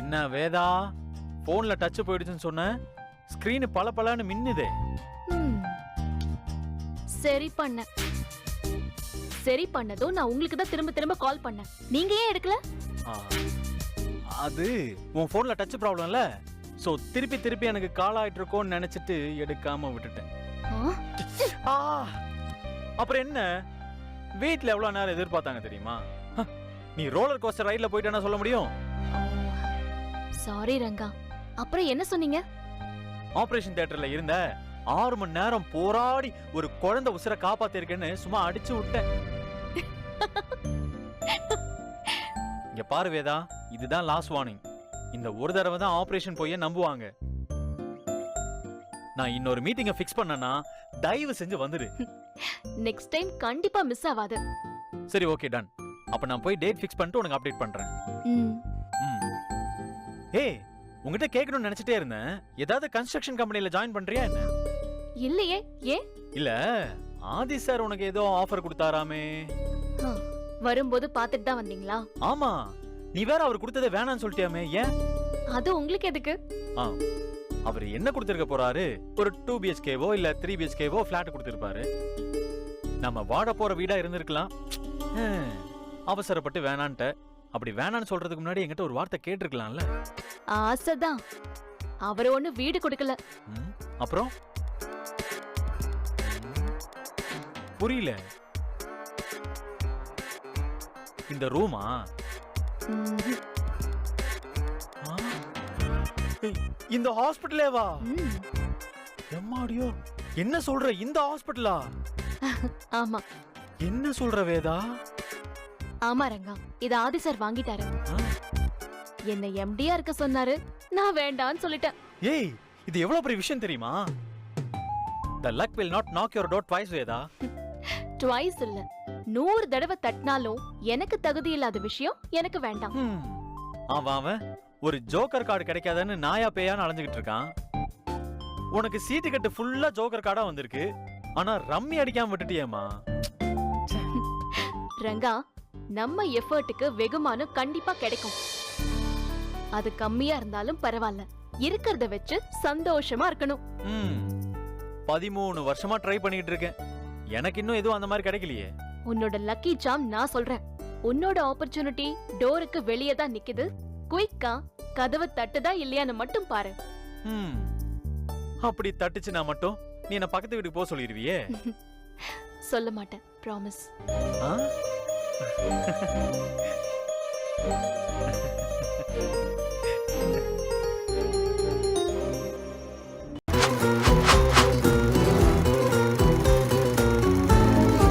என்ன வேதா, போன்ல டச் போயிடுச்சுன்னு சொன்ன, ஸ்கிரீன் பளபளன்னு மின்னுதே. சரி பண்ண. சரி பண்ணதும் நான் உங்களுக்கு தான் திரும்ப திரும்ப கால் பண்ணேன். நீங்க ஏன் எடுக்கல? அது உன் போன்ல டச் ப்ராப்ளம்ல, சோ திருப்பி திருப்பி எனக்கு கால் ஆயிட்டு இருக்கோன்னு நினைச்சிட்டு எடுக்காம விட்டுட்டேன். அப்புறம் என்ன, வீட்ல எவ்வளவு நேரம் எதிர்பார்த்தாங்க தெரியுமா? நீ ரோலர் கோஸ்டர் ரைட்ல போயிட்டேன்னா சொல்ல முடியும். சாரி ரங்கா. அப்புறம் என்ன சொன்னீங்க? ஆபரேஷன் தியேட்டர்ல இருந்த 6 மணி நேரம் போராடி ஒரு குழந்தை உசுரை காப்பாத்திருக்கேன்னு சும்மா அடிச்சு விட்டேன். இங்க பாரு வேதா, இதுதான் லாஸ்ட் வார்னிங். இந்த ஒரு தடவை தான் ஆபரேஷன் போய் நம்புவாங்க. நான் இன்னொரு மீட்டிங்க ஃபிக்ஸ் பண்ணனா தயவு செஞ்சு வந்துடு. நெக்ஸ்ட் டைம் கண்டிப்பா மிஸ் ஆகாது. சரி, ஓகே, டன். அப்ப நான் போய் டேட் ஃபிக்ஸ் பண்ணிட்டு உனக்கு அப்டேட் பண்றேன். ஏய், உங்ககிட்ட கேட்கணும்னு நினைச்சிட்டே இருந்தேன். ஏதாவது கன்ஸ்ட்ரக்ஷன் கம்பெனில ஜாயின் பண்றியா என்ன? இல்லையே. ஏன்? இல்ல, ஆதி சார் உனக்கு ஏதோ ஆஃபர் கொடுத்தாராமே. வரும்போது பாத்துட்டு தான் வந்தீங்களா? ஆமா, நீ வேற அவர் கொடுத்ததே வேணான்னு சொல்லிட்டியாமே, ஏன்? அது உங்களுக்கு எதுக்கு? அவர் என்ன கொடுத்திருக்க போறாரு? ஒரு 2 BHKவோ இல்ல 3 BHKவோ பிளாட் கொடுத்திருப்பாரு. நம்ம வாட போற வீடா இருந்திருக்கலாம். அவசரப்பட்டு வேணான்ட்ட. அப்படி வேணான்னு சொல்றதுக்கு முன்னாடி என்கிட்ட ஒரு வார்த்தை கேட்டிருக்கலாம்ல. ஆசைதான். அவர் ஒண்ணு வீடு கொடுக்கல. அப்புறம் புரியல. இந்த ரூமா? இந்த ஹாஸ்பிடலேவா? எம்மாடியோ, என்ன சொல்ற? இந்த ஹாஸ்பிடலா? ஆமா. என்ன சொல்ற வேதா? ஆமா ரங்கா, இது ஆதி சார் வாங்கிட்டாரு. என்ன எம்டியா இருக்க சொன்னாரு, நான் வேண்டான்னு சொல்லிட்டேன். ஏய், இது எவ்வளவு பெரிய விஷயம் தெரியுமா? The luck will not knock your door twice, Vedha. Twice இல்ல, 100 தடவை தட்டினாலும் எனக்கு தகுதி இல்லாத விஷயம் எனக்கு வேண்டாம். அவன் ஒரு ஜோக்கர் கார்டு கிடைக்காதன்னு நாயா பேயான்னு அலைஞ்சுகிட்டு இருக்கான். உனக்கு சீட்டு கட்டு ஃபுல்லா ஜோக்கர் கார்டா வந்திருக்கு. ஆனா ரம்மி அடிக்காம விட்டுட்டியேமா. ரங்கா, நம்ம எஃபர்ட்டுக்கு வெகுமானம் கண்டிப்பா கிடைக்கும். அது கம்மியா இருந்தாலும் பரவாயில்ல, இருக்கிறத வச்சு சந்தோஷமா இருக்கணும். 13 வருஷமா ட்ரை பண்ணிட்டு இருக்கேன். எனக்கு இன்னும் எதுவும் அந்த மாதிரி கிடைக்கலையே. உன்னோட லக்கி சாம் நான் சொல்றேன். உன்னோட ஆப்பர்ச்சுனிட்டி டோருக்கு வெளியே தான் நிக்குது. குயிக்கா கதவை தட்டுதா இல்லையான்னு மட்டும் பாரு. அப்படி தட்டுச்சுனா மட்டும் நீ என்ன பக்கத்து வீட்டுக்கு போக சொல்லிடுவியே? சொல்ல மாட்டேன், ப்ராமிஸ்.